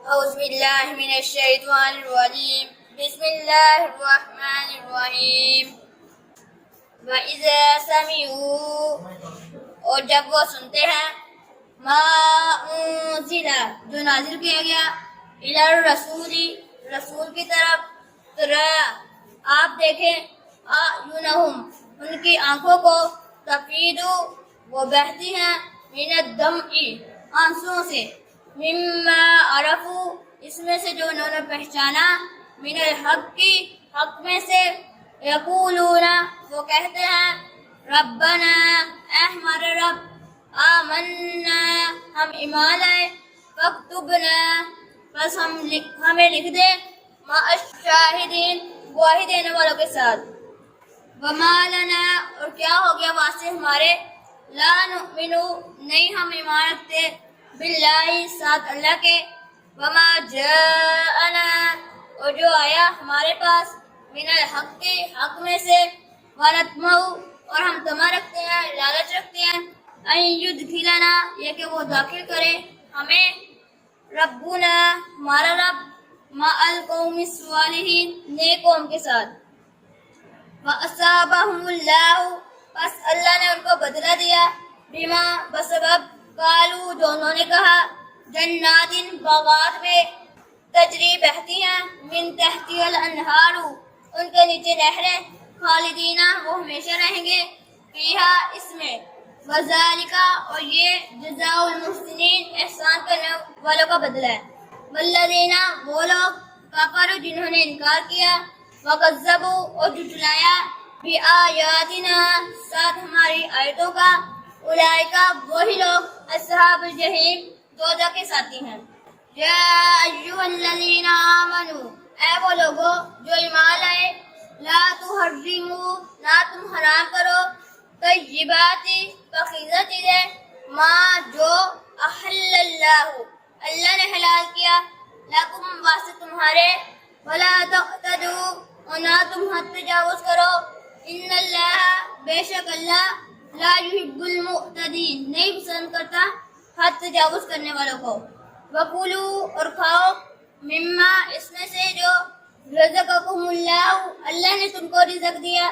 أعوذ بالله من الشيطان الرجيم بسم الله الرحمن الرحیم وَإِذَا سَمِعُوا اور جب وہ سنتے ہیں ما انزل جو نازل کیا گیا الی الرسول رسول کی طرف ترى آپ دیکھیں اعینہم ان کی آنکھوں کو تفیض وہ بہتی ہیں من الدمع آنسوؤں سے مما عرفوا اس میں سے جو انہوں نے پہچانا من الحق کی حق میں سے یقولون وہ کہتے ہیں ربنا اے ہمارے رب آمنا ہم ایمان لائے فاکتبنا بس ہمیں لکھ دے مع الشاہدین گواہی دینے والوں کے ساتھ وما لنا اور کیا ہو گیا واسطے ہمارے لا نؤمن نہیں ہم ایمان رکھتے باللہ ساتھ اللہ کے وما جاءنا اور جو آیا ہمارے پاس من الحق کے حق میں سے ونطمع اور ہم طمع رکھتے ہیں لالچ رکھتے ہیں ان یدخلنا یہ کہ وہ داخل کرے ہمیں ربنا ہمارا رب مع القوم الصالحین نیک قوم کے ساتھ فَأَصَابَهُمُ اللَّهُ بس اللہ نے ان کو بدلہ دیا بما بسبب قالوا جو انہوں نے کہا جنات باغات میں تجری بہتی ہیں من تحتی الانہار ان کے نیچے نہریں خالدین وہ ہمیشہ رہیں گے فیہا اس میں وذالک اور یہ جزاء المحسنین احسان کرنے والوں کا بدلہ ہے والذین وہ لوگ کفروا جنہوں نے انکار کیا وکذبوا اور جھٹلایا بآیاتنا ساتھ ہماری آیتوں کا اولئک وہی لوگ اصحاب الجحیم دوزخ کے ساتھی ہیں یا ایھا الذین آمنوا اے وہ لوگو جو ایمان لائے لا تحرموا نہ تم حرام کرو طیبات پاکیزہ چیزیں ما جو احل اللہ نے حلال کیا لکم واسطے تمہارے ولا تعتدوا اور نہ تم حد تجاوز کرو ان اللہ بے شک اللہ لا یحب المعتدین نہیں پسند کرتا حد تجاوز کرنے والوں کو وکلوا اور کھاؤ مما اس میں سے جو رزقکم اللہ اللہ نے تم کو رزق دیا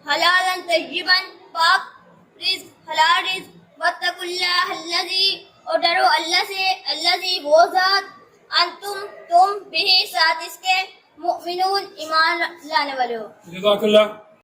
حلالا طیبا پاک رزق حلال رزق واتقوا اللہ الذی اور ڈرو اللہ سے الذی وہ ذات انتم تم بھی ساتھ اس کے مؤمنون ایمان لانے والے ہو جزاک اللہ